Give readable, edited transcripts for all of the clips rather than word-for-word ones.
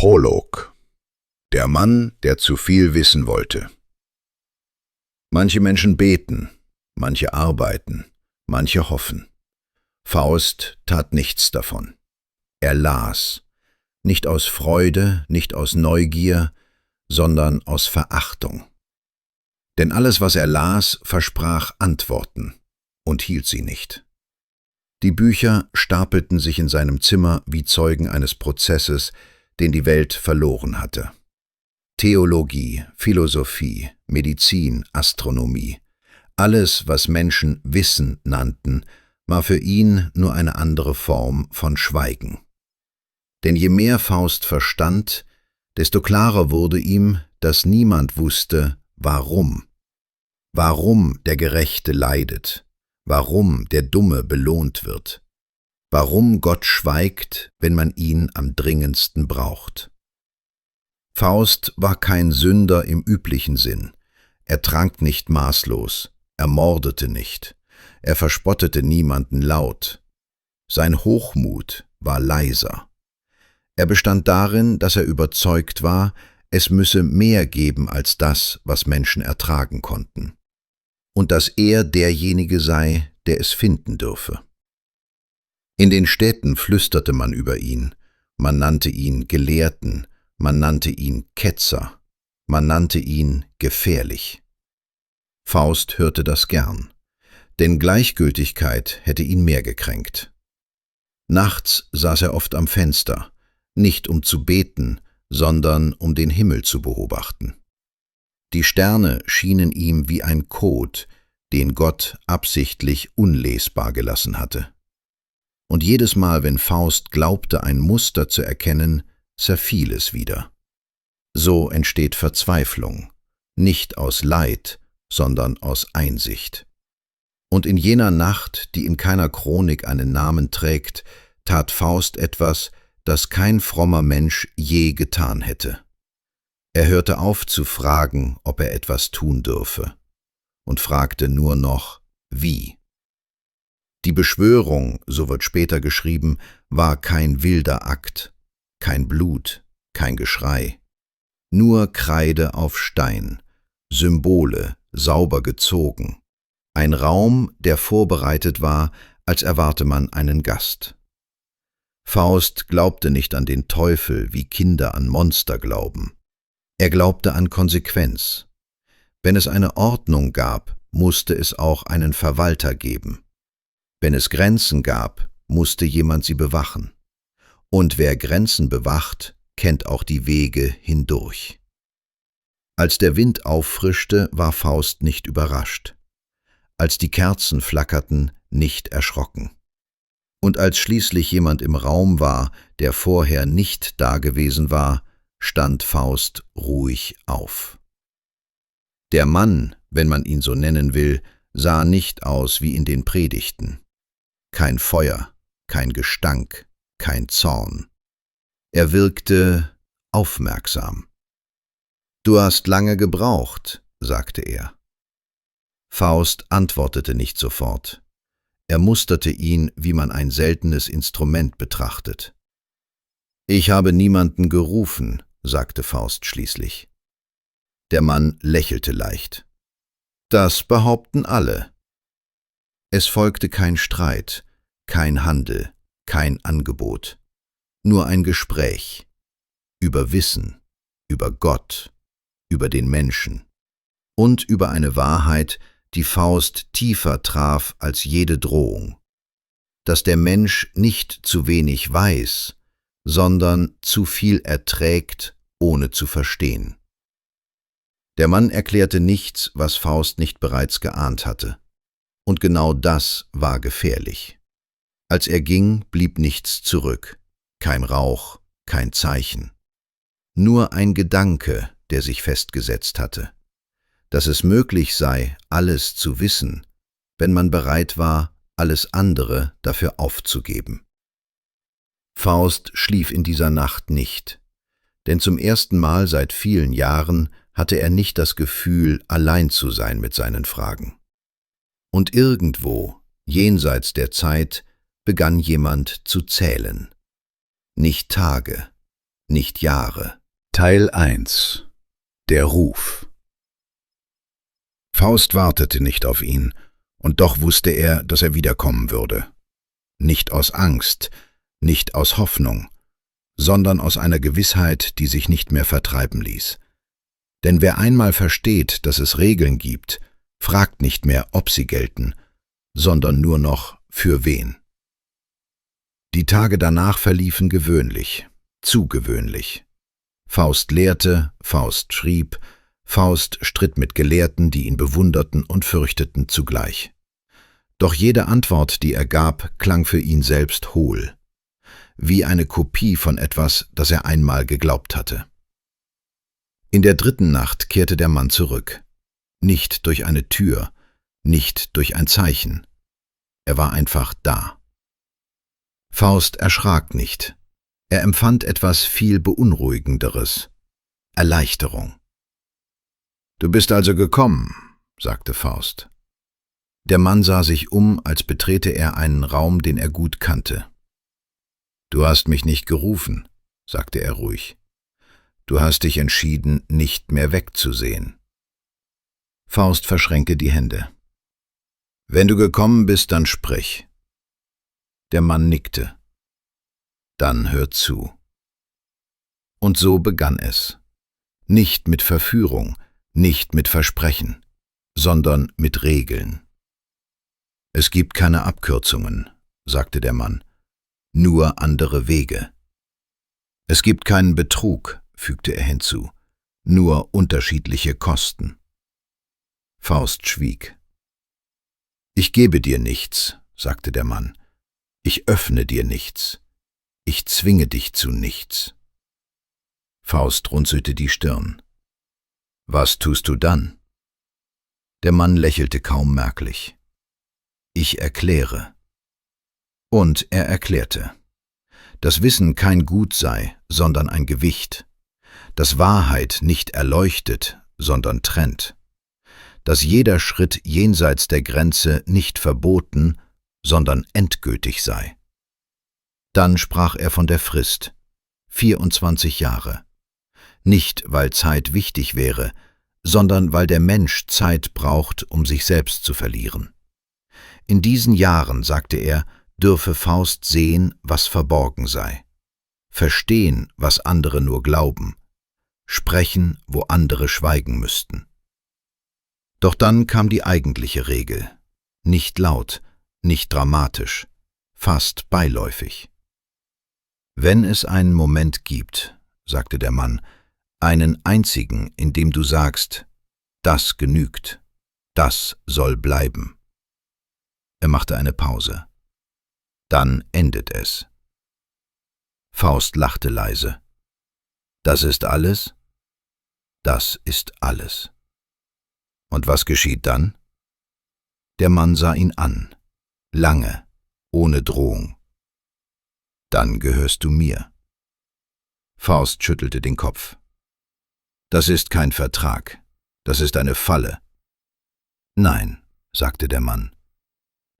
Prolog. Der Mann, der zu viel wissen wollte. Manche Menschen beten, manche arbeiten, manche hoffen. Faust tat nichts davon. Er las, nicht aus Freude, nicht aus Neugier, sondern aus Verachtung. Denn alles, was er las, versprach Antworten und hielt sie nicht. Die Bücher stapelten sich in seinem Zimmer wie Zeugen eines Prozesses, den die Welt verloren hatte. Theologie, Philosophie, Medizin, Astronomie, alles, was Menschen Wissen nannten, war für ihn nur eine andere Form von Schweigen. Denn je mehr Faust verstand, desto klarer wurde ihm, dass niemand wusste, warum. Warum der Gerechte leidet, warum der Dumme belohnt wird, warum Gott schweigt, wenn man ihn am dringendsten braucht. Faust war kein Sünder im üblichen Sinn. Er trank nicht maßlos, er mordete nicht, er verspottete niemanden laut. Sein Hochmut war leiser. Er bestand darin, dass er überzeugt war, es müsse mehr geben als das, was Menschen ertragen konnten, und dass er derjenige sei, der es finden dürfe. In den Städten flüsterte man über ihn, man nannte ihn Gelehrten, man nannte ihn Ketzer, man nannte ihn gefährlich. Faust hörte das gern, denn Gleichgültigkeit hätte ihn mehr gekränkt. Nachts saß er oft am Fenster, nicht um zu beten, sondern um den Himmel zu beobachten. Die Sterne schienen ihm wie ein Code, den Gott absichtlich unlesbar gelassen hatte. Und jedes Mal, wenn Faust glaubte, ein Muster zu erkennen, zerfiel es wieder. So entsteht Verzweiflung, nicht aus Leid, sondern aus Einsicht. Und in jener Nacht, die in keiner Chronik einen Namen trägt, tat Faust etwas, das kein frommer Mensch je getan hätte. Er hörte auf zu fragen, ob er etwas tun dürfe, und fragte nur noch, wie. Die Beschwörung, so wird später geschrieben, war kein wilder Akt, kein Blut, kein Geschrei, nur Kreide auf Stein, Symbole sauber gezogen, ein Raum, der vorbereitet war, als erwarte man einen Gast. Faust glaubte nicht an den Teufel, wie Kinder an Monster glauben. Er glaubte an Konsequenz. Wenn es eine Ordnung gab, musste es auch einen Verwalter geben. Wenn es Grenzen gab, musste jemand sie bewachen. Und wer Grenzen bewacht, kennt auch die Wege hindurch. Als der Wind auffrischte, war Faust nicht überrascht. Als die Kerzen flackerten, nicht erschrocken. Und als schließlich jemand im Raum war, der vorher nicht dagewesen war, stand Faust ruhig auf. Der Mann, wenn man ihn so nennen will, sah nicht aus wie in den Predigten. Kein Feuer, kein Gestank, kein Zorn. Er wirkte aufmerksam. »Du hast lange gebraucht«, sagte er. Faust antwortete nicht sofort. Er musterte ihn, wie man ein seltenes Instrument betrachtet. »Ich habe niemanden gerufen«, sagte Faust schließlich. Der Mann lächelte leicht. »Das behaupten alle.« Es folgte kein Streit, kein Handel, kein Angebot, nur ein Gespräch über Wissen, über Gott, über den Menschen und über eine Wahrheit, die Faust tiefer traf als jede Drohung, dass der Mensch nicht zu wenig weiß, sondern zu viel erträgt, ohne zu verstehen. Der Mann erklärte nichts, was Faust nicht bereits geahnt hatte. Und genau das war gefährlich. Als er ging, blieb nichts zurück, kein Rauch, kein Zeichen. Nur ein Gedanke, der sich festgesetzt hatte, dass es möglich sei, alles zu wissen, wenn man bereit war, alles andere dafür aufzugeben. Faust schlief in dieser Nacht nicht, denn zum ersten Mal seit vielen Jahren hatte er nicht das Gefühl, allein zu sein mit seinen Fragen. Und irgendwo, jenseits der Zeit, begann jemand zu zählen. Nicht Tage, nicht Jahre. Teil 1. Der Ruf. Faust wartete nicht auf ihn, und doch wusste er, dass er wiederkommen würde. Nicht aus Angst, nicht aus Hoffnung, sondern aus einer Gewissheit, die sich nicht mehr vertreiben ließ. Denn wer einmal versteht, dass es Regeln gibt, fragt nicht mehr, ob sie gelten, sondern nur noch, für wen. Die Tage danach verliefen gewöhnlich, zu gewöhnlich. Faust lehrte, Faust schrieb, Faust stritt mit Gelehrten, die ihn bewunderten und fürchteten zugleich. Doch jede Antwort, die er gab, klang für ihn selbst hohl, wie eine Kopie von etwas, das er einmal geglaubt hatte. In der 3. Nacht kehrte der Mann zurück, nicht durch eine Tür, nicht durch ein Zeichen. Er war einfach da. Faust erschrak nicht. Er empfand etwas viel Beunruhigenderes: Erleichterung. »Du bist also gekommen«, sagte Faust. Der Mann sah sich um, als betrete er einen Raum, den er gut kannte. »Du hast mich nicht gerufen«, sagte er ruhig. »Du hast dich entschieden, nicht mehr wegzusehen.« Faust verschränkte die Hände. »Wenn du gekommen bist, dann sprich.« Der Mann nickte. »Dann hör zu.« Und so begann es. Nicht mit Verführung, nicht mit Versprechen, sondern mit Regeln. »Es gibt keine Abkürzungen«, sagte der Mann, »nur andere Wege. Es gibt keinen Betrug«, fügte er hinzu, »nur unterschiedliche Kosten.« Faust schwieg. »Ich gebe dir nichts«, sagte der Mann, »ich öffne dir nichts, ich zwinge dich zu nichts.« Faust runzelte die Stirn. »Was tust du dann?« Der Mann lächelte kaum merklich. »Ich erkläre.« Und er erklärte, dass Wissen kein Gut sei, sondern ein Gewicht, dass Wahrheit nicht erleuchtet, sondern trennt, dass jeder Schritt jenseits der Grenze nicht verboten, sondern endgültig sei. Dann sprach er von der Frist, 24 Jahre, nicht weil Zeit wichtig wäre, sondern weil der Mensch Zeit braucht, um sich selbst zu verlieren. In diesen Jahren, sagte er, dürfe Faust sehen, was verborgen sei, verstehen, was andere nur glauben, sprechen, wo andere schweigen müssten. Doch dann kam die eigentliche Regel, nicht laut, nicht dramatisch, fast beiläufig. »Wenn es einen Moment gibt«, sagte der Mann, »einen einzigen, in dem du sagst, das genügt, das soll bleiben.« Er machte eine Pause. »Dann endet es.« Faust lachte leise. »Das ist alles?« »Das ist alles.« »Und was geschieht dann?« Der Mann sah ihn an, lange, ohne Drohung. »Dann gehörst du mir.« Faust schüttelte den Kopf. »Das ist kein Vertrag, das ist eine Falle.« »Nein«, sagte der Mann,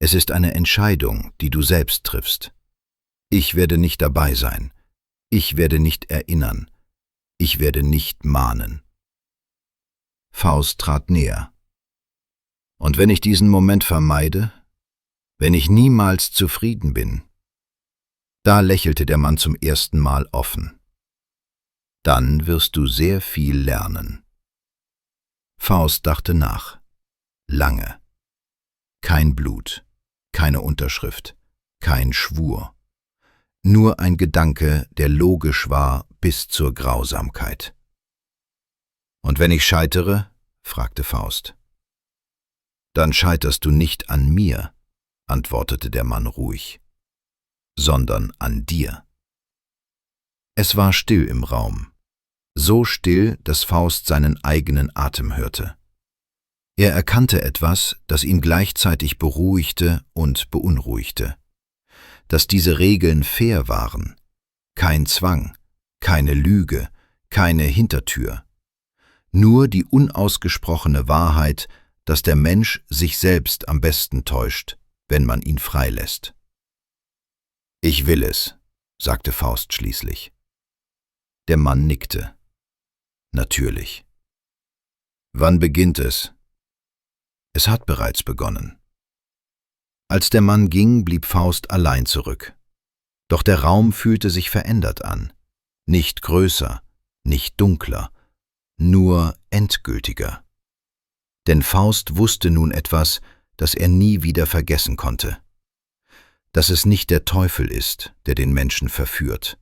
»es ist eine Entscheidung, die du selbst triffst. Ich werde nicht dabei sein, ich werde nicht erinnern, ich werde nicht mahnen.« Faust trat näher. »Und wenn ich diesen Moment vermeide, wenn ich niemals zufrieden bin?« Da lächelte der Mann zum ersten Mal offen. »Dann wirst du sehr viel lernen.« Faust dachte nach. Lange. Kein Blut, keine Unterschrift, kein Schwur. Nur ein Gedanke, der logisch war bis zur Grausamkeit. »Und wenn ich scheitere?«, fragte Faust. »Dann scheiterst du nicht an mir«, antwortete der Mann ruhig, »sondern an dir.« Es war still im Raum, so still, dass Faust seinen eigenen Atem hörte. Er erkannte etwas, das ihn gleichzeitig beruhigte und beunruhigte, dass diese Regeln fair waren, kein Zwang, keine Lüge, keine Hintertür, nur die unausgesprochene Wahrheit, dass der Mensch sich selbst am besten täuscht, wenn man ihn freilässt. »Ich will es«, sagte Faust schließlich. Der Mann nickte. Natürlich. Wann beginnt es? Es hat bereits begonnen. Als der Mann ging, blieb Faust allein zurück. Doch der Raum fühlte sich verändert an. Nicht größer, nicht dunkler, nur endgültiger. Denn Faust wusste nun etwas, das er nie wieder vergessen konnte. Dass es nicht der Teufel ist, der den Menschen verführt,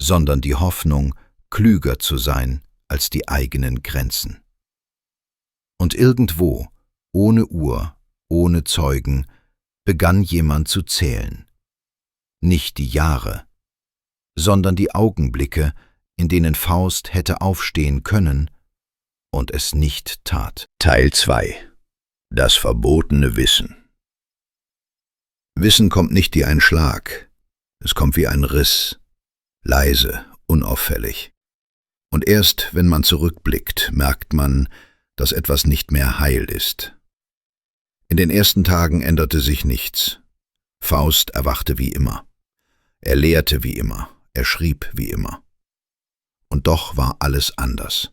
sondern die Hoffnung, klüger zu sein als die eigenen Grenzen. Und irgendwo, ohne Uhr, ohne Zeugen, begann jemand zu zählen. Nicht die Jahre, sondern die Augenblicke, in denen Faust hätte aufstehen können und es nicht tat. Teil 2: Das verbotene Wissen. Wissen kommt nicht wie ein Schlag, es kommt wie ein Riss, leise, unauffällig. Und erst, wenn man zurückblickt, merkt man, dass etwas nicht mehr heil ist. In den ersten Tagen änderte sich nichts. Faust erwachte wie immer. Er lehrte wie immer, er schrieb wie immer. Und doch war alles anders.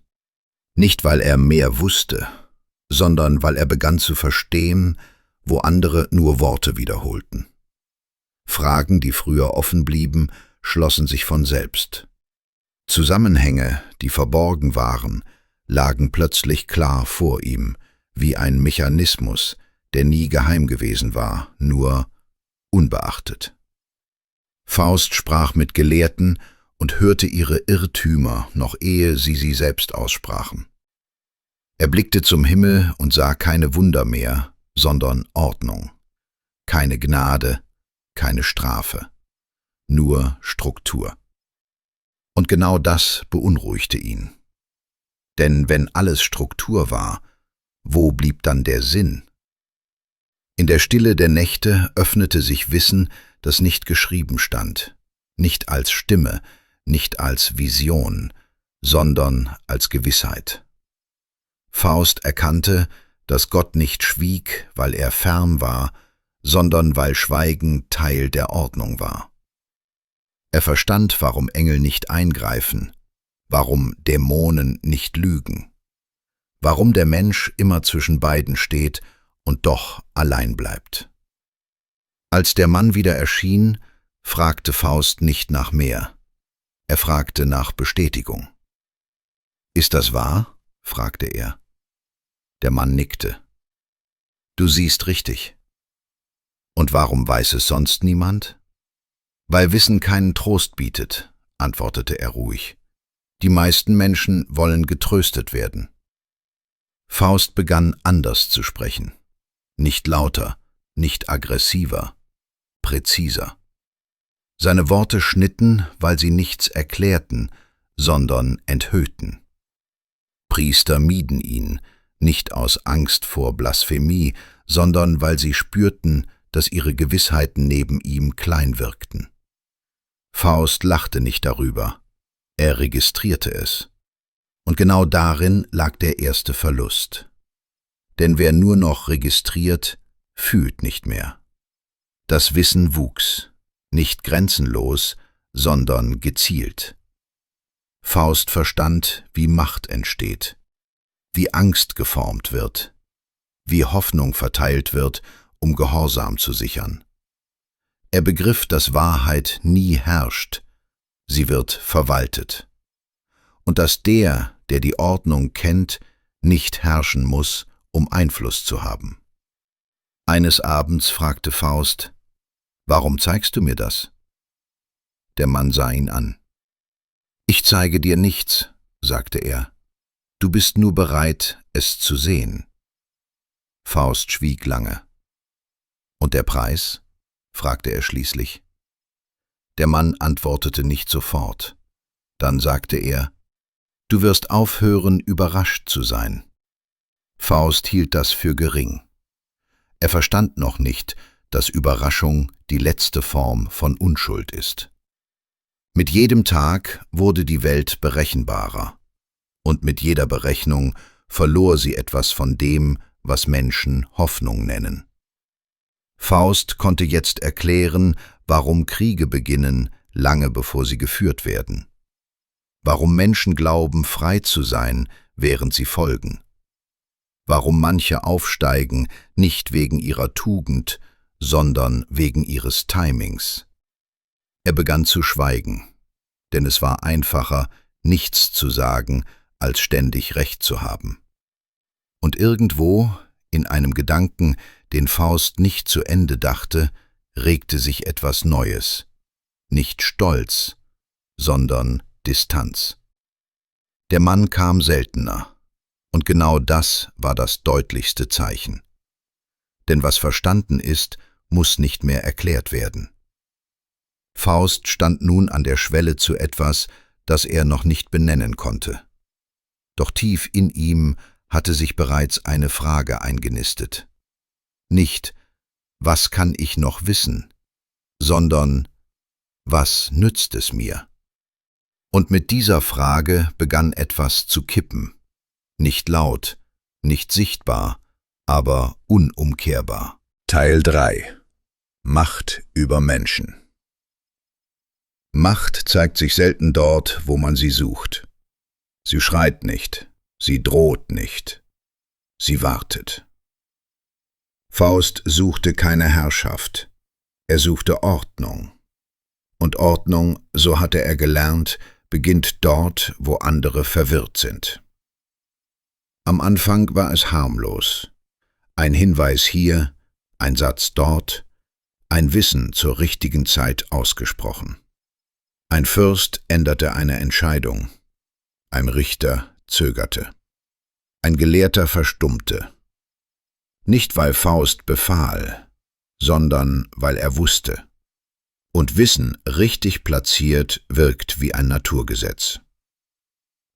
Nicht, weil er mehr wusste, sondern weil er begann zu verstehen, wo andere nur Worte wiederholten. Fragen, die früher offen blieben, schlossen sich von selbst. Zusammenhänge, die verborgen waren, lagen plötzlich klar vor ihm, wie ein Mechanismus, der nie geheim gewesen war, nur unbeachtet. Faust sprach mit Gelehrten und hörte ihre Irrtümer, noch ehe sie selbst aussprachen. Er blickte zum Himmel und sah keine Wunder mehr, sondern Ordnung. Keine Gnade, keine Strafe, nur Struktur. Und genau das beunruhigte ihn. Denn wenn alles Struktur war, wo blieb dann der Sinn? In der Stille der Nächte öffnete sich Wissen, das nicht geschrieben stand, nicht als Stimme, nicht als Vision, sondern als Gewissheit. Faust erkannte, dass Gott nicht schwieg, weil er fern war, sondern weil Schweigen Teil der Ordnung war. Er verstand, warum Engel nicht eingreifen, warum Dämonen nicht lügen, warum der Mensch immer zwischen beiden steht und doch allein bleibt. Als der Mann wieder erschien, fragte Faust nicht nach mehr. Er fragte nach Bestätigung. »Ist das wahr?« fragte er. Der Mann nickte. »Du siehst richtig.« »Und warum weiß es sonst niemand?« »Weil Wissen keinen Trost bietet«, antwortete er ruhig. »Die meisten Menschen wollen getröstet werden.« Faust begann anders zu sprechen. Nicht lauter, nicht aggressiver, präziser. Seine Worte schnitten, weil sie nichts erklärten, sondern enthüllten. Priester mieden ihn, nicht aus Angst vor Blasphemie, sondern weil sie spürten, dass ihre Gewissheiten neben ihm klein wirkten. Faust lachte nicht darüber, er registrierte es. Und genau darin lag der erste Verlust. Denn wer nur noch registriert, fühlt nicht mehr. Das Wissen wuchs, nicht grenzenlos, sondern gezielt. Faust verstand, wie Macht entsteht, wie Angst geformt wird, wie Hoffnung verteilt wird, um Gehorsam zu sichern. Er begriff, dass Wahrheit nie herrscht, sie wird verwaltet. Und dass der die Ordnung kennt, nicht herrschen muss, um Einfluss zu haben. Eines Abends fragte Faust, »Warum zeigst du mir das?« Der Mann sah ihn an. »Ich zeige dir nichts«, sagte er. »Du bist nur bereit, es zu sehen.« Faust schwieg lange. »Und der Preis?« fragte er schließlich. Der Mann antwortete nicht sofort. Dann sagte er, »Du wirst aufhören, überrascht zu sein.« Faust hielt das für gering. Er verstand noch nicht, dass Überraschung die letzte Form von Unschuld ist. Mit jedem Tag wurde die Welt berechenbarer, und mit jeder Berechnung verlor sie etwas von dem, was Menschen Hoffnung nennen. Faust konnte jetzt erklären, warum Kriege beginnen, lange bevor sie geführt werden. warum Menschen glauben, frei zu sein, während sie folgen. Warum manche aufsteigen, nicht wegen ihrer Tugend, sondern wegen ihres Timings. Er begann zu schweigen, denn es war einfacher, nichts zu sagen, als ständig Recht zu haben. Und irgendwo, in einem Gedanken, den Faust nicht zu Ende dachte, regte sich etwas Neues. Nicht Stolz, sondern Distanz. Der Mann kam seltener, und genau das war das deutlichste Zeichen. Denn was verstanden ist, muss nicht mehr erklärt werden. Faust stand nun an der Schwelle zu etwas, das er noch nicht benennen konnte. Doch tief in ihm hatte sich bereits eine Frage eingenistet. Nicht, was kann ich noch wissen, sondern, was nützt es mir? Und mit dieser Frage begann etwas zu kippen. Nicht laut, nicht sichtbar, aber unumkehrbar. Teil 3: Macht über Menschen. Macht zeigt sich selten dort, wo man sie sucht. Sie schreit nicht, sie droht nicht, sie wartet. Faust suchte keine Herrschaft, er suchte Ordnung. Und Ordnung, so hatte er gelernt, beginnt dort, wo andere verwirrt sind. Am Anfang war es harmlos. Ein Hinweis hier, ein Satz dort, ein Wissen zur richtigen Zeit ausgesprochen. Ein Fürst änderte eine Entscheidung, ein Richter zögerte, ein Gelehrter verstummte. Nicht, weil Faust befahl, sondern weil er wusste. Und Wissen richtig platziert wirkt wie ein Naturgesetz.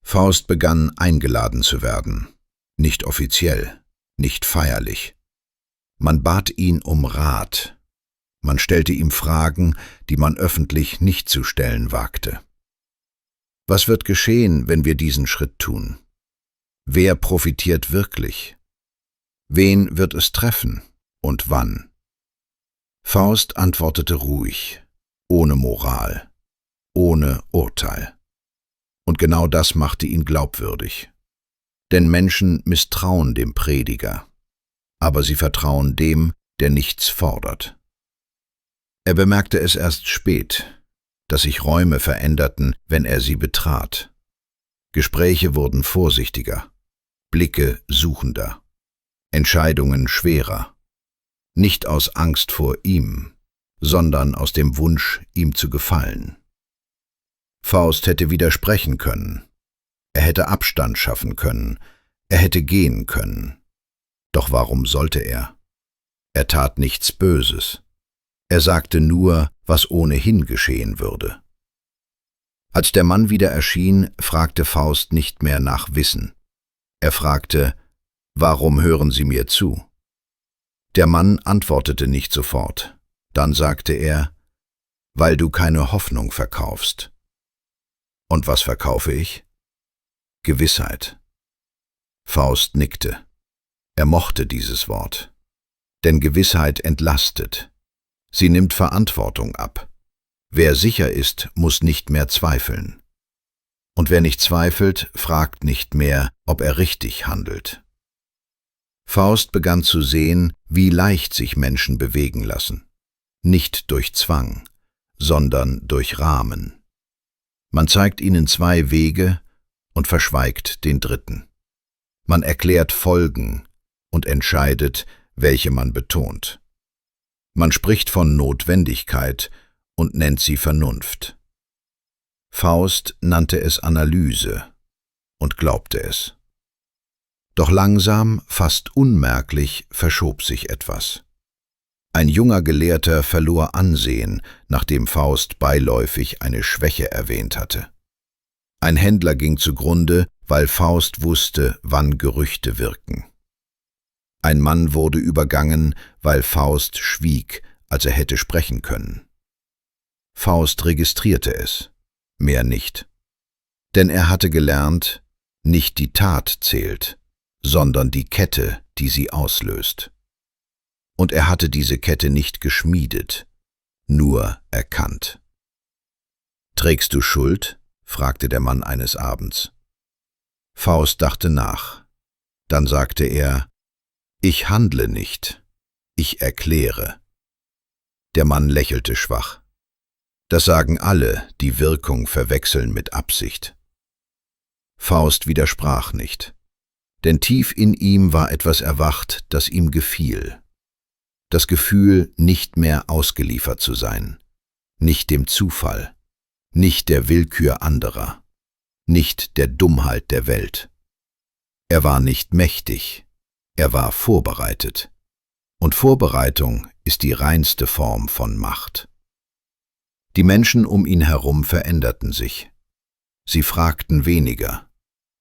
Faust begann eingeladen zu werden, nicht offiziell, nicht feierlich. Man bat ihn um Rat, man stellte ihm Fragen, die man öffentlich nicht zu stellen wagte. Was wird geschehen, wenn wir diesen Schritt tun? Wer profitiert wirklich? Wen wird es treffen und wann? Faust antwortete ruhig, ohne Moral, ohne Urteil. Und genau das machte ihn glaubwürdig. Denn Menschen misstrauen dem Prediger, aber sie vertrauen dem, der nichts fordert. Er bemerkte es erst spät, dass sich Räume veränderten, wenn er sie betrat. Gespräche wurden vorsichtiger, Blicke suchender, Entscheidungen schwerer. Nicht aus Angst vor ihm, sondern aus dem Wunsch, ihm zu gefallen. Faust hätte widersprechen können, er hätte Abstand schaffen können, er hätte gehen können. Doch warum sollte er? Er tat nichts Böses. Er sagte nur, was ohnehin geschehen würde. Als der Mann wieder erschien, fragte Faust nicht mehr nach Wissen. Er fragte, »Warum hören Sie mir zu?« Der Mann antwortete nicht sofort. Dann sagte er, »Weil du keine Hoffnung verkaufst.« »Und was verkaufe ich?« »Gewissheit.« Faust nickte. Er mochte dieses Wort. Denn Gewissheit entlastet. Sie nimmt Verantwortung ab. Wer sicher ist, muss nicht mehr zweifeln. Und wer nicht zweifelt, fragt nicht mehr, ob er richtig handelt. Faust begann zu sehen, wie leicht sich Menschen bewegen lassen. Nicht durch Zwang, sondern durch Rahmen. Man zeigt ihnen zwei Wege und verschweigt den dritten. Man erklärt Folgen und entscheidet, welche man betont. Man spricht von Notwendigkeit und nennt sie Vernunft. Faust nannte es Analyse und glaubte es. Doch langsam, fast unmerklich, verschob sich etwas. Ein junger Gelehrter verlor Ansehen, nachdem Faust beiläufig eine Schwäche erwähnt hatte. Ein Händler ging zugrunde, weil Faust wusste, wann Gerüchte wirken. Ein Mann wurde übergangen, weil Faust schwieg, als er hätte sprechen können. Faust registrierte es, mehr nicht. Denn er hatte gelernt, nicht die Tat zählt, sondern die Kette, die sie auslöst. Und er hatte diese Kette nicht geschmiedet, nur erkannt. Trägst du Schuld, fragte der Mann eines Abends. Faust dachte nach. Dann sagte er: Ich handle nicht, ich erkläre. Der Mann lächelte schwach. Das sagen alle, die Wirkung verwechseln mit Absicht. Faust widersprach nicht, denn tief in ihm war etwas erwacht, das ihm gefiel. Das Gefühl, nicht mehr ausgeliefert zu sein, nicht dem Zufall, nicht der Willkür anderer, nicht der Dummheit der Welt. Er war nicht mächtig, er war vorbereitet. Und Vorbereitung ist die reinste Form von Macht. Die Menschen um ihn herum veränderten sich. Sie fragten weniger,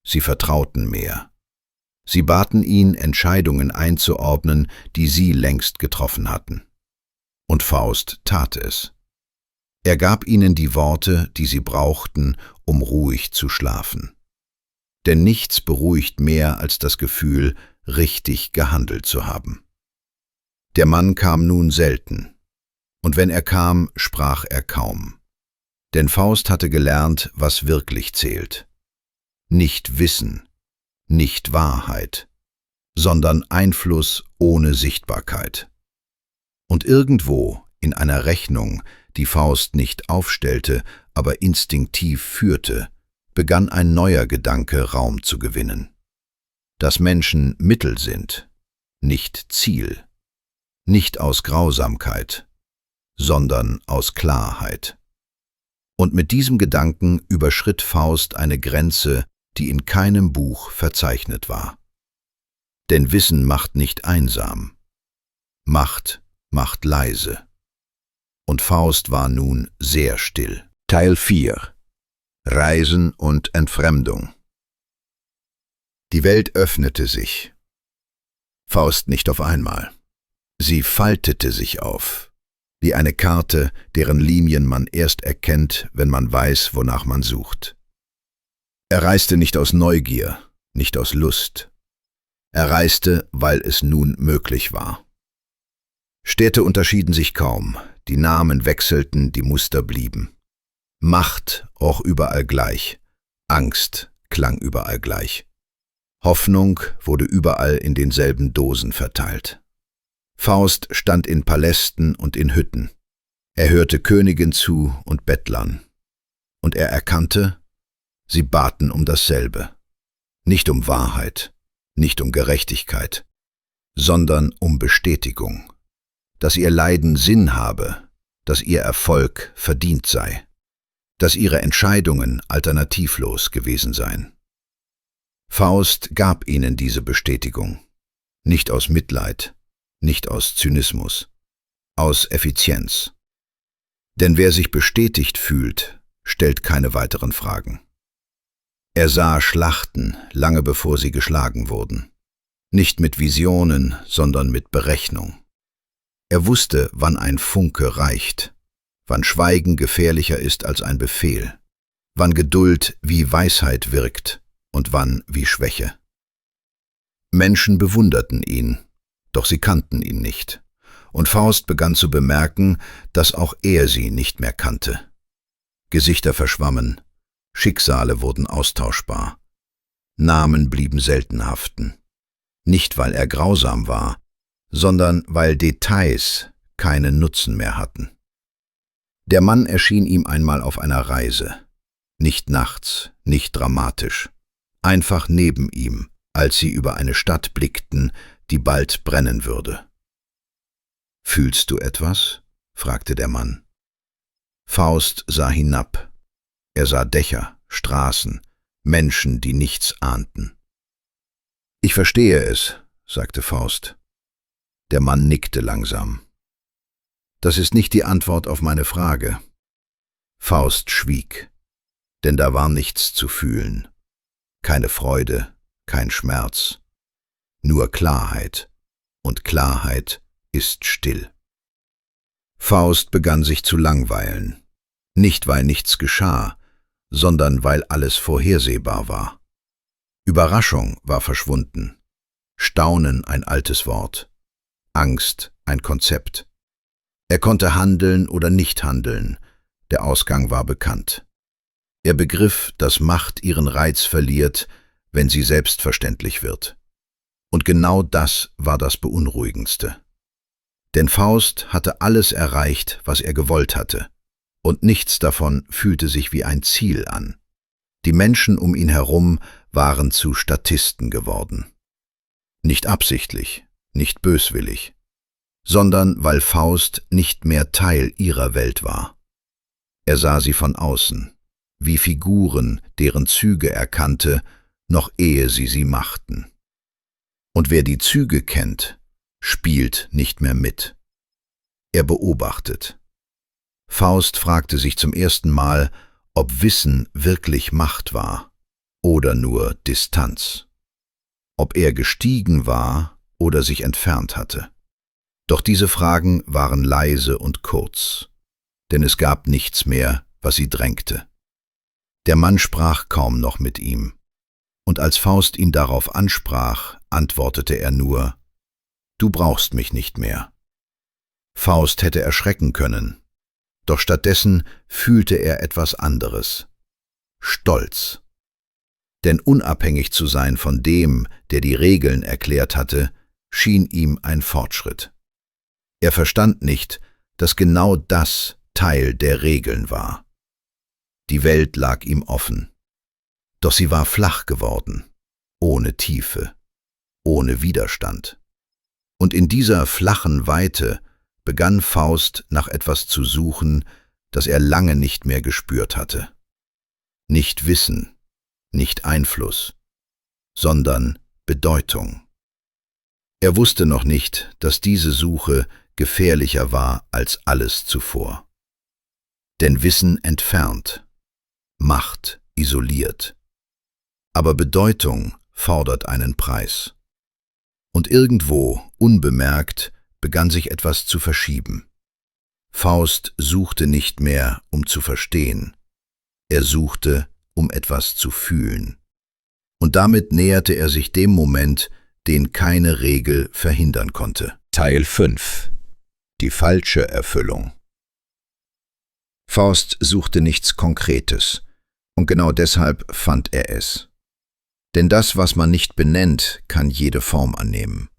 sie vertrauten mehr. Sie baten ihn, Entscheidungen einzuordnen, die sie längst getroffen hatten. Und Faust tat es. Er gab ihnen die Worte, die sie brauchten, um ruhig zu schlafen. Denn nichts beruhigt mehr als das Gefühl, richtig gehandelt zu haben. Der Mann kam nun selten, und wenn er kam, sprach er kaum. Denn Faust hatte gelernt, was wirklich zählt. Nicht Wissen, nicht Wahrheit, sondern Einfluss ohne Sichtbarkeit. Und irgendwo, in einer Rechnung, die Faust nicht aufstellte, aber instinktiv führte, begann ein neuer Gedanke Raum zu gewinnen. Dass Menschen Mittel sind, nicht Ziel, nicht aus Grausamkeit, sondern aus Klarheit. Und mit diesem Gedanken überschritt Faust eine Grenze, die in keinem Buch verzeichnet war. Denn Wissen macht nicht einsam, Macht macht leise. Und Faust war nun sehr still. Teil 4: Reisen und Entfremdung. Die Welt öffnete sich. Faust nicht auf einmal. Sie faltete sich auf, wie eine Karte, deren Linien man erst erkennt, wenn man weiß, wonach man sucht. Er reiste nicht aus Neugier, nicht aus Lust. Er reiste, weil es nun möglich war. Städte unterschieden sich kaum, die Namen wechselten, die Muster blieben. Macht roch überall gleich, Angst klang überall gleich. Hoffnung wurde überall in denselben Dosen verteilt. Faust stand in Palästen und in Hütten. Er hörte Königen zu und Bettlern. Und er erkannte, sie baten um dasselbe. Nicht um Wahrheit, nicht um Gerechtigkeit, sondern um Bestätigung. Dass ihr Leiden Sinn habe, dass ihr Erfolg verdient sei, dass ihre Entscheidungen alternativlos gewesen seien. Faust gab ihnen diese Bestätigung, nicht aus Mitleid, nicht aus Zynismus, aus Effizienz. Denn wer sich bestätigt fühlt, stellt keine weiteren Fragen. Er sah Schlachten, lange bevor sie geschlagen wurden. Nicht mit Visionen, sondern mit Berechnung. Er wusste, wann ein Funke reicht, wann Schweigen gefährlicher ist als ein Befehl, wann Geduld wie Weisheit wirkt und wann wie Schwäche. Menschen bewunderten ihn, doch sie kannten ihn nicht, und Faust begann zu bemerken, dass auch er sie nicht mehr kannte. Gesichter verschwammen, Schicksale wurden austauschbar, Namen blieben selten haften, nicht weil er grausam war, sondern weil Details keinen Nutzen mehr hatten. Der Mann erschien ihm einmal auf einer Reise, nicht nachts, nicht dramatisch, einfach neben ihm, als sie über eine Stadt blickten, die bald brennen würde. »Fühlst du etwas?« fragte der Mann. Faust sah hinab. Er sah Dächer, Straßen, Menschen, die nichts ahnten. »Ich verstehe es«, sagte Faust. Der Mann nickte langsam. »Das ist nicht die Antwort auf meine Frage.« Faust schwieg, denn da war nichts zu fühlen. Keine Freude, kein Schmerz, nur Klarheit, und Klarheit ist still. Faust begann sich zu langweilen, nicht weil nichts geschah, sondern weil alles vorhersehbar war. Überraschung war verschwunden, Staunen ein altes Wort, Angst ein Konzept. Er konnte handeln oder nicht handeln, der Ausgang war bekannt. Er begriff, dass Macht ihren Reiz verliert, wenn sie selbstverständlich wird. Und genau das war das Beunruhigendste. Denn Faust hatte alles erreicht, was er gewollt hatte, und nichts davon fühlte sich wie ein Ziel an. Die Menschen um ihn herum waren zu Statisten geworden. Nicht absichtlich, nicht böswillig, sondern weil Faust nicht mehr Teil ihrer Welt war. Er sah sie von außen, wie Figuren, deren Züge er kannte, noch ehe sie machten. Und wer die Züge kennt, spielt nicht mehr mit. Er beobachtet. Faust fragte sich zum ersten Mal, ob Wissen wirklich Macht war oder nur Distanz. Ob er gestiegen war oder sich entfernt hatte. Doch diese Fragen waren leise und kurz, denn es gab nichts mehr, was sie drängte. Der Mann sprach kaum noch mit ihm, und als Faust ihn darauf ansprach, antwortete er nur: »Du brauchst mich nicht mehr.« Faust hätte erschrecken können, doch stattdessen fühlte er etwas anderes: Stolz. Denn unabhängig zu sein von dem, der die Regeln erklärt hatte, schien ihm ein Fortschritt. Er verstand nicht, dass genau das Teil der Regeln war. Die Welt lag ihm offen, doch sie war flach geworden, ohne Tiefe, ohne Widerstand. Und in dieser flachen Weite begann Faust nach etwas zu suchen, das er lange nicht mehr gespürt hatte. Nicht Wissen, nicht Einfluss, sondern Bedeutung. Er wusste noch nicht, dass diese Suche gefährlicher war als alles zuvor. Denn Wissen entfernt, Macht isoliert. Aber Bedeutung fordert einen Preis. Und irgendwo, unbemerkt, begann sich etwas zu verschieben. Faust suchte nicht mehr, um zu verstehen. Er suchte, um etwas zu fühlen. Und damit näherte er sich dem Moment, den keine Regel verhindern konnte. Teil 5. Die falsche Erfüllung. Faust suchte nichts Konkretes, und genau deshalb fand er es. Denn das, was man nicht benennt, kann jede Form annehmen.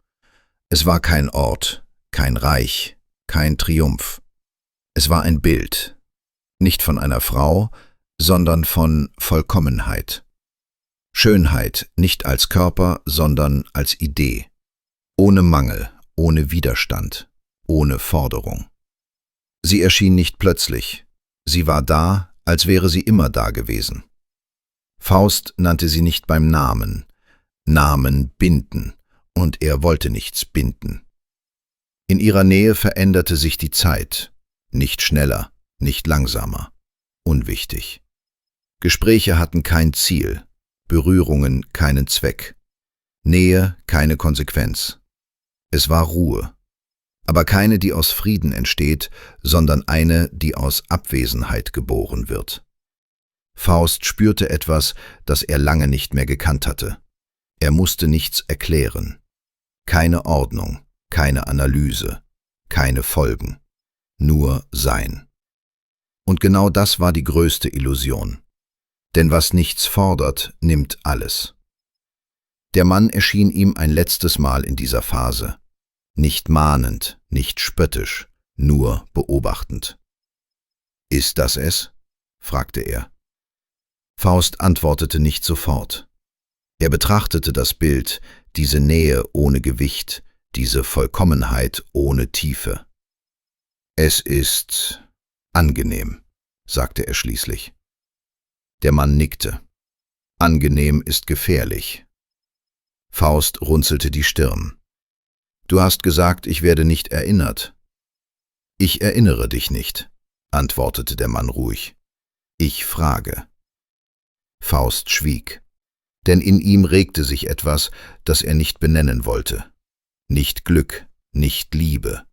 Es war kein Ort, kein Reich, kein Triumph. Es war ein Bild, nicht von einer Frau, sondern von Vollkommenheit. Schönheit nicht als Körper, sondern als Idee. Ohne Mangel, ohne Widerstand, ohne Forderung. Sie erschien nicht plötzlich. Sie war da, als wäre sie immer da gewesen. Faust nannte sie nicht beim Namen. Namen binden, und er wollte nichts binden. In ihrer Nähe veränderte sich die Zeit, nicht schneller, nicht langsamer, unwichtig. Gespräche hatten kein Ziel, Berührungen keinen Zweck, Nähe keine Konsequenz. Es war Ruhe, aber keine, die aus Frieden entsteht, sondern eine, die aus Abwesenheit geboren wird. Faust spürte etwas, das er lange nicht mehr gekannt hatte. Er musste nichts erklären. Keine Ordnung, keine Analyse, keine Folgen. Nur Sein. Und genau das war die größte Illusion. Denn was nichts fordert, nimmt alles. Der Mann erschien ihm ein letztes Mal in dieser Phase. Nicht mahnend, nicht spöttisch, nur beobachtend. »Ist das es?« fragte er. Faust antwortete nicht sofort. Er betrachtete das Bild, diese Nähe ohne Gewicht, diese Vollkommenheit ohne Tiefe. »Es ist angenehm«, sagte er schließlich. Der Mann nickte. »Angenehm ist gefährlich.« Faust runzelte die Stirn. »Du hast gesagt, ich werde nicht erinnert.« »Ich erinnere dich nicht«, antwortete der Mann ruhig. »Ich frage.« Faust schwieg, denn in ihm regte sich etwas, das er nicht benennen wollte. Nicht Glück, nicht Liebe,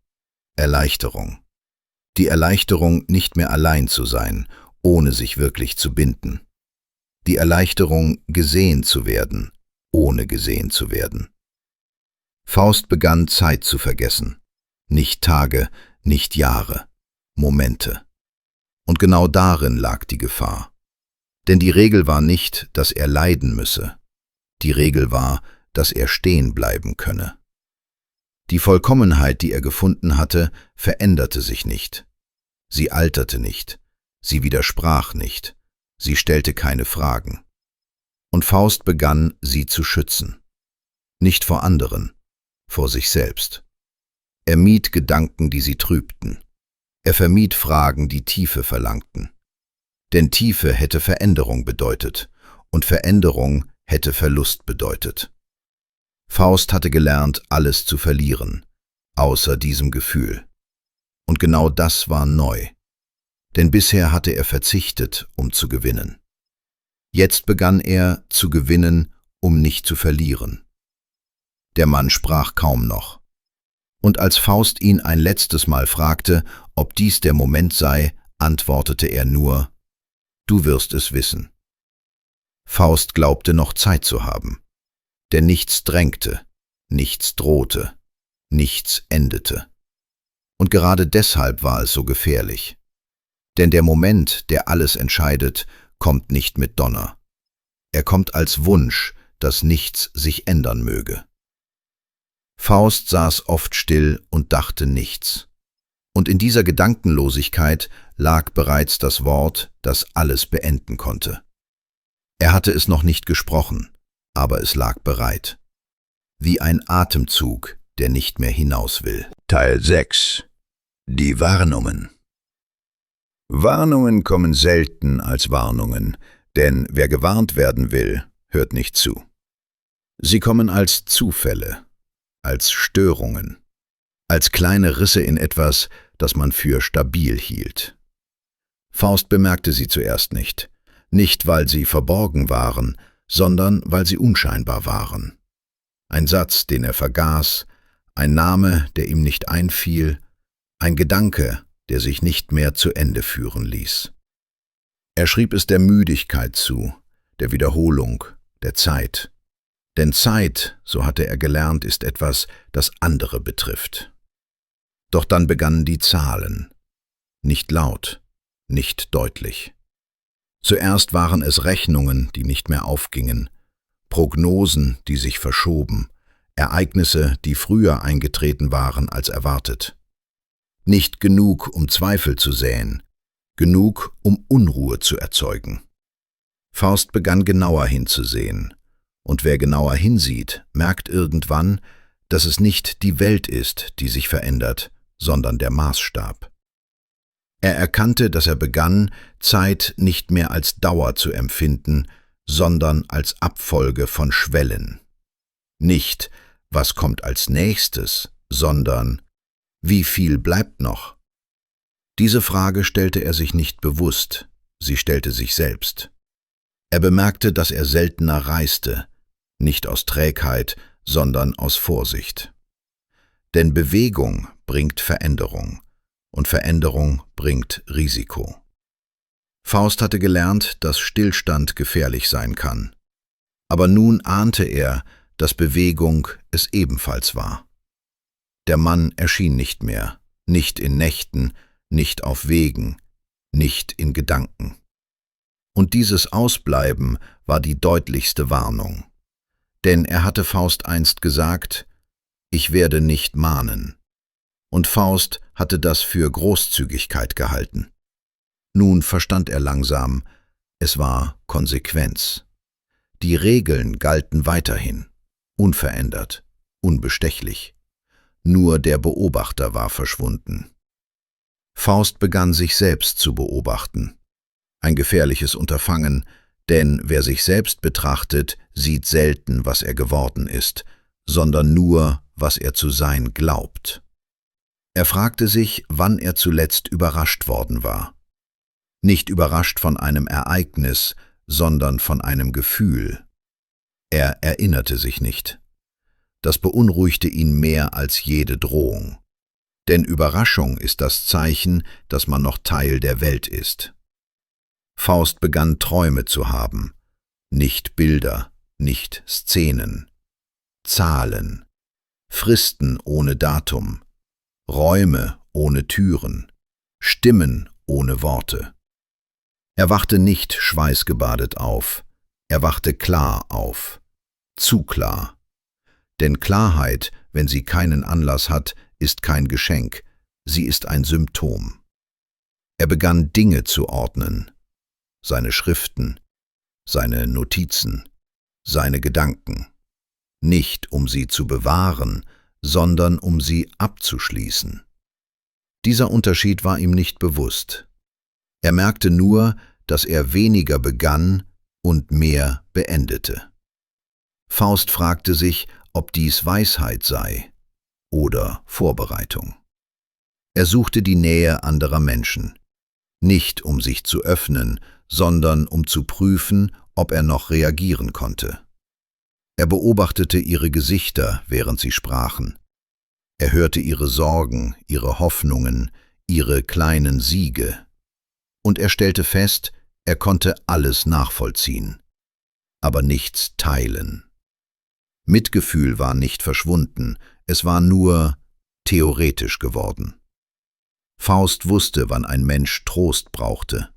Erleichterung. Die Erleichterung, nicht mehr allein zu sein, ohne sich wirklich zu binden. Die Erleichterung, gesehen zu werden, ohne gesehen zu werden. Faust begann, Zeit zu vergessen. Nicht Tage, nicht Jahre, Momente. Und genau darin lag die Gefahr. Denn die Regel war nicht, dass er leiden müsse. Die Regel war, dass er stehen bleiben könne. Die Vollkommenheit, die er gefunden hatte, veränderte sich nicht. Sie alterte nicht. Sie widersprach nicht. Sie stellte keine Fragen. Und Faust begann, sie zu schützen. Nicht vor anderen, vor sich selbst. Er mied Gedanken, die sie trübten. Er vermied Fragen, die Tiefe verlangten. Denn Tiefe hätte Veränderung bedeutet, und Veränderung hätte Verlust bedeutet. Faust hatte gelernt, alles zu verlieren, außer diesem Gefühl. Und genau das war neu. Denn bisher hatte er verzichtet, um zu gewinnen. Jetzt begann er, zu gewinnen, um nicht zu verlieren. Der Mann sprach kaum noch. Und als Faust ihn ein letztes Mal fragte, ob dies der Moment sei, antwortete er nur: »Du wirst es wissen.« Faust glaubte noch Zeit zu haben, denn nichts drängte, nichts drohte, nichts endete. Und gerade deshalb war es so gefährlich. Denn der Moment, der alles entscheidet, kommt nicht mit Donner. Er kommt als Wunsch, dass nichts sich ändern möge. Faust saß oft still und dachte nichts. Und in dieser Gedankenlosigkeit lag bereits das Wort, das alles beenden konnte. Er hatte es noch nicht gesprochen, aber es lag bereit. Wie ein Atemzug, der nicht mehr hinaus will. Teil 6. Die Warnungen. Warnungen kommen selten als Warnungen, denn wer gewarnt werden will, hört nicht zu. Sie kommen als Zufälle, als Störungen, als kleine Risse in etwas, das man für stabil hielt. Faust bemerkte sie zuerst nicht, nicht weil sie verborgen waren, sondern weil sie unscheinbar waren. Ein Satz, den er vergaß, ein Name, der ihm nicht einfiel, ein Gedanke, der sich nicht mehr zu Ende führen ließ. Er schrieb es der Müdigkeit zu, der Wiederholung, der Zeit. Denn Zeit, so hatte er gelernt, ist etwas, das andere betrifft. Doch dann begannen die Zahlen. Nicht laut, nicht deutlich. Zuerst waren es Rechnungen, die nicht mehr aufgingen, Prognosen, die sich verschoben, Ereignisse, die früher eingetreten waren als erwartet. Nicht genug, um Zweifel zu säen, genug, um Unruhe zu erzeugen. Faust begann genauer hinzusehen. Und wer genauer hinsieht, merkt irgendwann, dass es nicht die Welt ist, die sich verändert, sondern der Maßstab. Er erkannte, dass er begann, Zeit nicht mehr als Dauer zu empfinden, sondern als Abfolge von Schwellen. Nicht, was kommt als nächstes, sondern wie viel bleibt noch? Diese Frage stellte er sich nicht bewusst, sie stellte sich selbst. Er bemerkte, dass er seltener reiste, nicht aus Trägheit, sondern aus Vorsicht. Denn Bewegung bringt Veränderung, und Veränderung bringt Risiko. Faust hatte gelernt, dass Stillstand gefährlich sein kann. Aber nun ahnte er, dass Bewegung es ebenfalls war. Der Mann erschien nicht mehr, nicht in Nächten, nicht auf Wegen, nicht in Gedanken. Und dieses Ausbleiben war die deutlichste Warnung. Denn er hatte Faust einst gesagt: »Ich werde nicht mahnen.« Und Faust hatte das für Großzügigkeit gehalten. Nun verstand er langsam, es war Konsequenz. Die Regeln galten weiterhin, unverändert, unbestechlich. Nur der Beobachter war verschwunden. Faust begann sich selbst zu beobachten. Ein gefährliches Unterfangen, denn wer sich selbst betrachtet, sieht selten, was er geworden ist, sondern nur, was er zu sein glaubt. Er fragte sich, wann er zuletzt überrascht worden war. Nicht überrascht von einem Ereignis, sondern von einem Gefühl. Er erinnerte sich nicht. Das beunruhigte ihn mehr als jede Drohung. Denn Überraschung ist das Zeichen, dass man noch Teil der Welt ist. Faust begann Träume zu haben, nicht Bilder, nicht Szenen, Zahlen, Fristen ohne Datum, Räume ohne Türen, Stimmen ohne Worte. Er wachte nicht schweißgebadet auf, er wachte klar auf, zu klar. Denn Klarheit, wenn sie keinen Anlass hat, ist kein Geschenk, sie ist ein Symptom. Er begann Dinge zu ordnen, seine Schriften, seine Notizen, seine Gedanken, nicht um sie zu bewahren, sondern um sie abzuschließen. Dieser Unterschied war ihm nicht bewusst. Er merkte nur, dass er weniger begann und mehr beendete. Faust fragte sich, ob dies Weisheit sei oder Vorbereitung. Er suchte die Nähe anderer Menschen, nicht um sich zu öffnen, sondern um zu prüfen, ob er noch reagieren konnte. Er beobachtete ihre Gesichter, während sie sprachen. Er hörte ihre Sorgen, ihre Hoffnungen, ihre kleinen Siege. Und er stellte fest, er konnte alles nachvollziehen, aber nichts teilen. Mitgefühl war nicht verschwunden, es war nur theoretisch geworden. Faust wusste, wann ein Mensch Trost brauchte.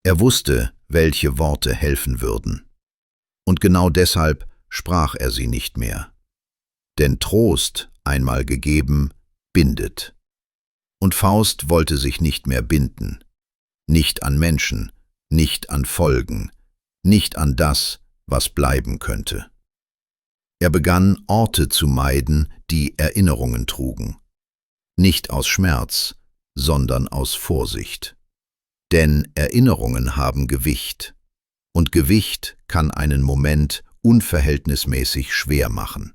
Er wusste, welche Worte helfen würden. Und genau deshalb sprach er sie nicht mehr. Denn Trost, einmal gegeben, bindet. Und Faust wollte sich nicht mehr binden. Nicht an Menschen, nicht an Folgen, nicht an das, was bleiben könnte. Er begann, Orte zu meiden, die Erinnerungen trugen. Nicht aus Schmerz, sondern aus Vorsicht. Denn Erinnerungen haben Gewicht. Und Gewicht kann einen Moment unverhältnismäßig schwer machen.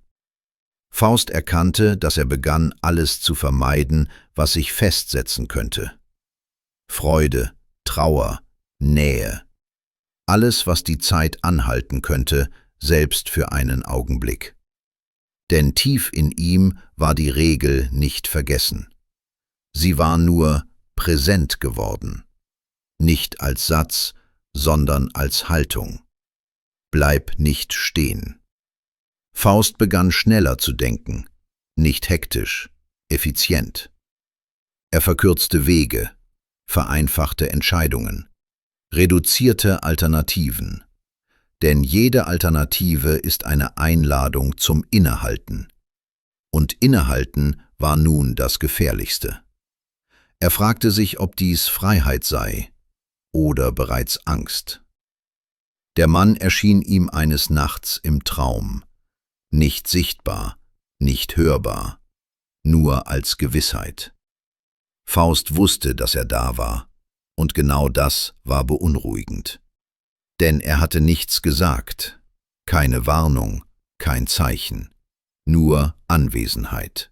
Faust erkannte, dass er begann, alles zu vermeiden, was sich festsetzen könnte. Freude, Trauer, Nähe. Alles, was die Zeit anhalten könnte, selbst für einen Augenblick. Denn tief in ihm war die Regel nicht vergessen. Sie war nur präsent geworden. Nicht als Satz, sondern als Haltung. Bleib nicht stehen. Faust begann schneller zu denken, nicht hektisch, effizient. Er verkürzte Wege, vereinfachte Entscheidungen, reduzierte Alternativen. Denn jede Alternative ist eine Einladung zum Innehalten. Und Innehalten war nun das Gefährlichste. Er fragte sich, ob dies Freiheit sei oder bereits Angst. Der Mann erschien ihm eines Nachts im Traum, nicht sichtbar, nicht hörbar, nur als Gewissheit. Faust wusste, dass er da war, und genau das war beunruhigend. Denn er hatte nichts gesagt, keine Warnung, kein Zeichen, nur Anwesenheit.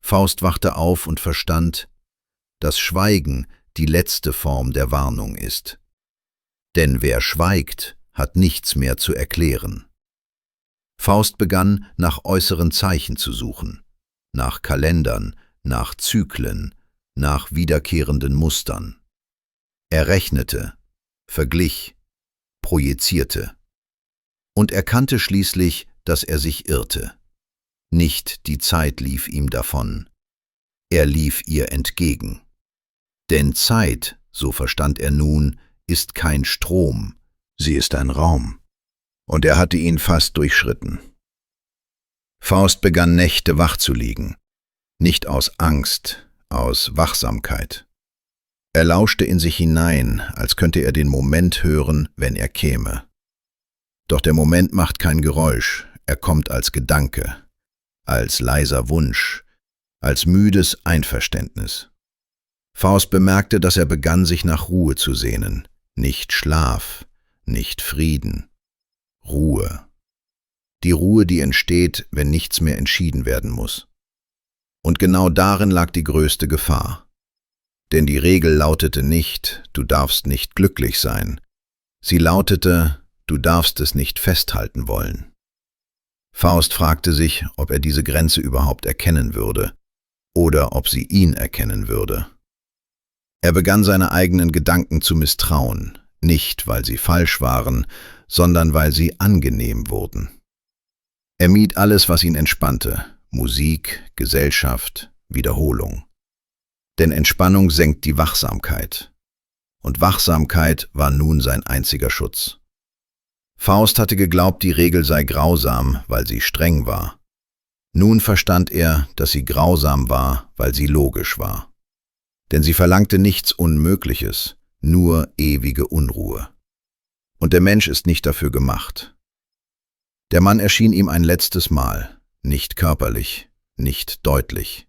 Faust wachte auf und verstand, dass Schweigen die letzte Form der Warnung ist. Denn wer schweigt, hat nichts mehr zu erklären. Faust begann, nach äußeren Zeichen zu suchen, nach Kalendern, nach Zyklen, nach wiederkehrenden Mustern. Er rechnete, verglich, projizierte und erkannte schließlich, dass er sich irrte. Nicht die Zeit lief ihm davon, er lief ihr entgegen. Denn Zeit, so verstand er nun, ist kein Strom, sie ist ein Raum. Und er hatte ihn fast durchschritten. Faust begann Nächte wach zu liegen, nicht aus Angst, aus Wachsamkeit. Er lauschte in sich hinein, als könnte er den Moment hören, wenn er käme. Doch der Moment macht kein Geräusch, er kommt als Gedanke, als leiser Wunsch, als müdes Einverständnis. Faust bemerkte, dass er begann, sich nach Ruhe zu sehnen, nicht Schlaf, nicht Frieden, Ruhe. Die Ruhe, die entsteht, wenn nichts mehr entschieden werden muss. Und genau darin lag die größte Gefahr. Denn die Regel lautete nicht, du darfst nicht glücklich sein. Sie lautete, du darfst es nicht festhalten wollen. Faust fragte sich, ob er diese Grenze überhaupt erkennen würde oder ob sie ihn erkennen würde. Er begann seine eigenen Gedanken zu misstrauen, nicht weil sie falsch waren, sondern weil sie angenehm wurden. Er mied alles, was ihn entspannte, Musik, Gesellschaft, Wiederholung. Denn Entspannung senkt die Wachsamkeit. und Wachsamkeit war nun sein einziger Schutz. Faust hatte geglaubt, die Regel sei grausam, weil sie streng war. Nun verstand er, dass sie grausam war, weil sie logisch war. Denn sie verlangte nichts Unmögliches, nur ewige Unruhe. Und der Mensch ist nicht dafür gemacht. Der Mann erschien ihm ein letztes Mal, nicht körperlich, nicht deutlich.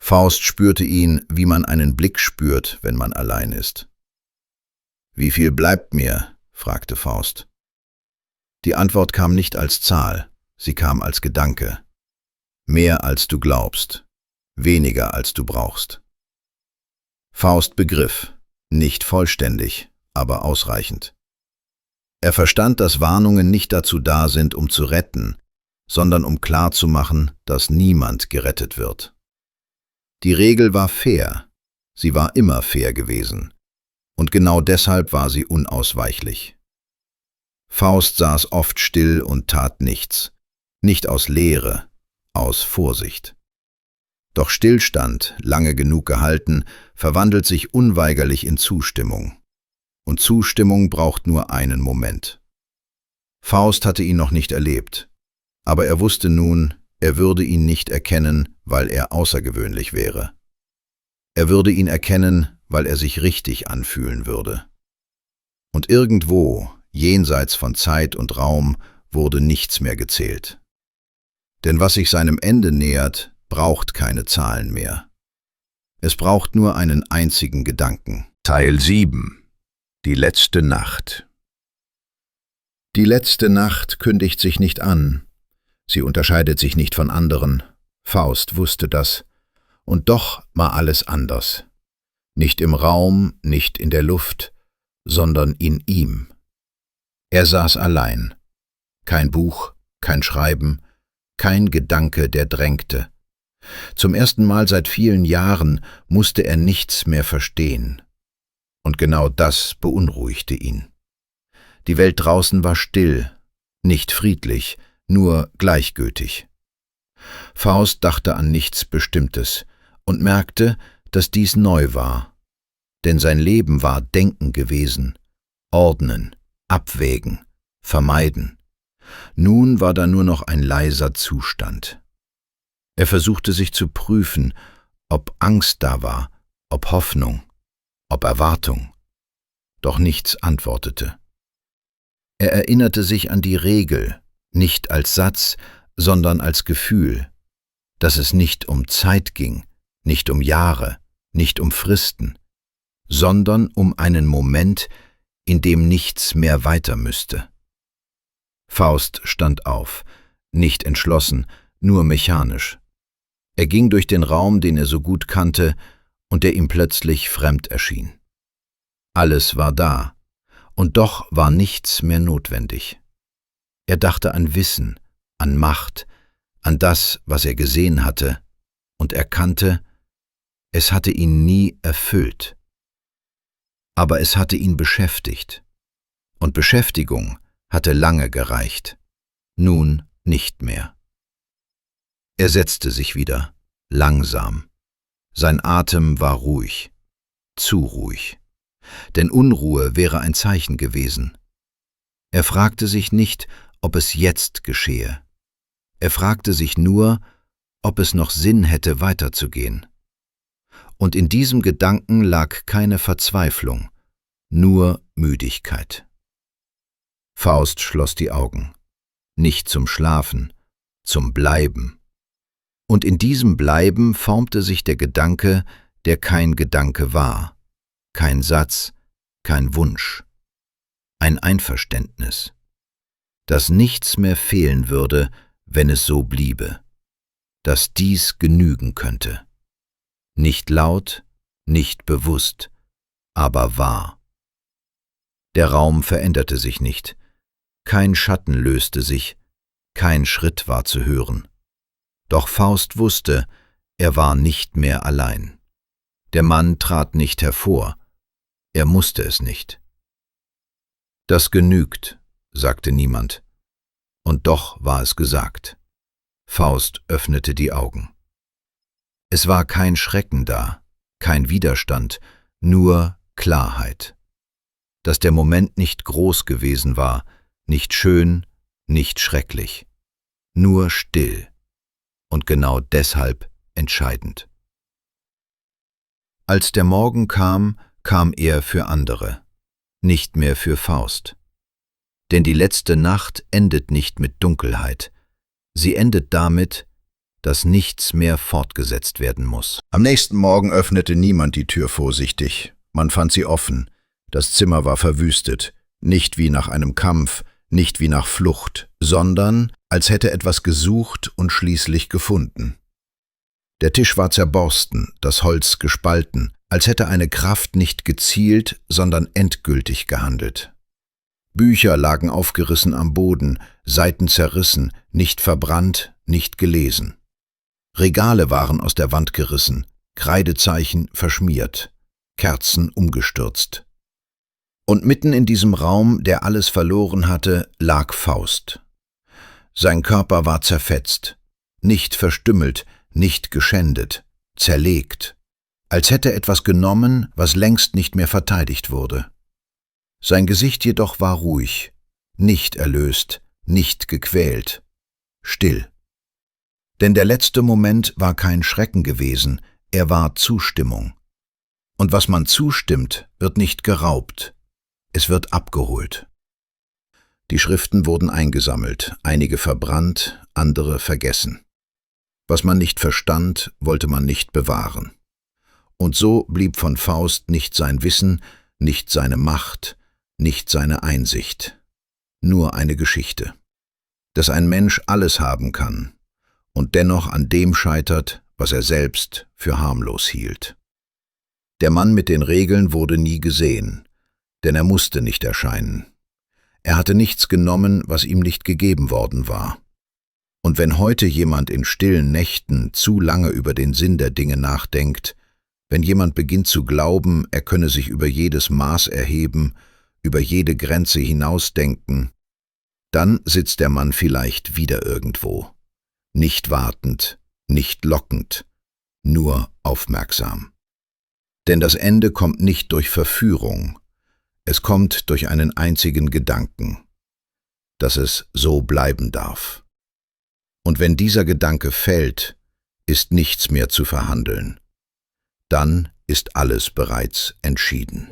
Faust spürte ihn, wie man einen Blick spürt, wenn man allein ist. »Wie viel bleibt mir?« fragte Faust. Die Antwort kam nicht als Zahl, sie kam als Gedanke. Mehr als du glaubst, weniger als du brauchst. Faust begriff, nicht vollständig, aber ausreichend. Er verstand, dass Warnungen nicht dazu da sind, um zu retten, sondern um klarzumachen, dass niemand gerettet wird. Die Regel war fair, sie war immer fair gewesen, und genau deshalb war sie unausweichlich. Faust saß oft still und tat nichts, nicht aus Leere, aus Vorsicht. Doch Stillstand, lange genug gehalten, verwandelt sich unweigerlich in Zustimmung. Und Zustimmung braucht nur einen Moment. Faust hatte ihn noch nicht erlebt, aber er wusste nun, er würde ihn nicht erkennen, weil er außergewöhnlich wäre. Er würde ihn erkennen, weil er sich richtig anfühlen würde. Und irgendwo, jenseits von Zeit und Raum, wurde nichts mehr gezählt. Denn was sich seinem Ende nähert, braucht keine Zahlen mehr. Es braucht nur einen einzigen Gedanken. Teil 7. Die letzte Nacht. Die letzte Nacht kündigt sich nicht an. Sie unterscheidet sich nicht von anderen. Faust wusste das. Und doch war alles anders. Nicht im Raum, nicht in der Luft, sondern in ihm. Er saß allein. Kein Buch, kein Schreiben, kein Gedanke, der drängte. Zum ersten Mal seit vielen Jahren musste er nichts mehr verstehen. Und genau das beunruhigte ihn. Die Welt draußen war still, nicht friedlich, nur gleichgültig. Faust dachte an nichts Bestimmtes und merkte, dass dies neu war. Denn sein Leben war Denken gewesen, Ordnen, Abwägen, Vermeiden. Nun war da nur noch ein leiser Zustand. Er versuchte sich zu prüfen, ob Angst da war, ob Hoffnung, ob Erwartung. Doch nichts antwortete. Er erinnerte sich an die Regel, nicht als Satz, sondern als Gefühl, dass es nicht um Zeit ging, nicht um Jahre, nicht um Fristen, sondern um einen Moment, in dem nichts mehr weiter müsste. Faust stand auf, nicht entschlossen, nur mechanisch. Er ging durch den Raum, den er so gut kannte und der ihm plötzlich fremd erschien. Alles war da, und doch war nichts mehr notwendig. Er dachte an Wissen, an Macht, an das, was er gesehen hatte, und erkannte, es hatte ihn nie erfüllt. Aber es hatte ihn beschäftigt, und Beschäftigung hatte lange gereicht, nun nicht mehr. Er setzte sich wieder, langsam. Sein Atem war ruhig, zu ruhig, denn Unruhe wäre ein Zeichen gewesen. Er fragte sich nicht, ob es jetzt geschehe. Er fragte sich nur, ob es noch Sinn hätte, weiterzugehen. Und in diesem Gedanken lag keine Verzweiflung, nur Müdigkeit. Faust schloss die Augen, nicht zum Schlafen, zum Bleiben. Und in diesem Bleiben formte sich der Gedanke, der kein Gedanke war, kein Satz, kein Wunsch, ein Einverständnis, dass nichts mehr fehlen würde, wenn es so bliebe, dass dies genügen könnte. Nicht laut, nicht bewusst, aber wahr. Der Raum veränderte sich nicht, kein Schatten löste sich, kein Schritt war zu hören. Doch Faust wusste, er war nicht mehr allein. Der Mann trat nicht hervor, er musste es nicht. »Das genügt«, sagte niemand, und doch war es gesagt. Faust öffnete die Augen. Es war kein Schrecken da, kein Widerstand, nur Klarheit. Dass der Moment nicht groß gewesen war, nicht schön, nicht schrecklich, nur still und genau deshalb entscheidend. Als der Morgen kam, kam er für andere, nicht mehr für Faust. Denn die letzte Nacht endet nicht mit Dunkelheit, sie endet damit, dass nichts mehr fortgesetzt werden muss. Am nächsten Morgen öffnete niemand die Tür vorsichtig. Man fand sie offen. Das Zimmer war verwüstet, nicht wie nach einem Kampf, nicht wie nach Flucht, sondern als hätte etwas gesucht und schließlich gefunden. Der Tisch war zerborsten, das Holz gespalten, als hätte eine Kraft nicht gezielt, sondern endgültig gehandelt. Bücher lagen aufgerissen am Boden, Seiten zerrissen, nicht verbrannt, nicht gelesen. Regale waren aus der Wand gerissen, Kreidezeichen verschmiert, Kerzen umgestürzt. Und mitten in diesem Raum, der alles verloren hatte, lag Faust. Sein Körper war zerfetzt, nicht verstümmelt, nicht geschändet, zerlegt, als hätte etwas genommen, was längst nicht mehr verteidigt wurde. Sein Gesicht jedoch war ruhig, nicht erlöst, nicht gequält, still. Denn der letzte Moment war kein Schrecken gewesen, er war Zustimmung. Und was man zustimmt, wird nicht geraubt, es wird abgeholt. Die Schriften wurden eingesammelt, einige verbrannt, andere vergessen. Was man nicht verstand, wollte man nicht bewahren. Und so blieb von Faust nicht sein Wissen, nicht seine Macht, nicht seine Einsicht, nur eine Geschichte. Dass ein Mensch alles haben kann und dennoch an dem scheitert, was er selbst für harmlos hielt. Der Mann mit den Regeln wurde nie gesehen, denn er musste nicht erscheinen. Er hatte nichts genommen, was ihm nicht gegeben worden war. Und wenn heute jemand in stillen Nächten zu lange über den Sinn der Dinge nachdenkt, wenn jemand beginnt zu glauben, er könne sich über jedes Maß erheben, über jede Grenze hinausdenken, dann sitzt der Mann vielleicht wieder irgendwo, nicht wartend, nicht lockend, nur aufmerksam. Denn das Ende kommt nicht durch Verführung, es kommt durch einen einzigen Gedanken, dass es so bleiben darf. Und wenn dieser Gedanke fällt, ist nichts mehr zu verhandeln. Dann ist alles bereits entschieden.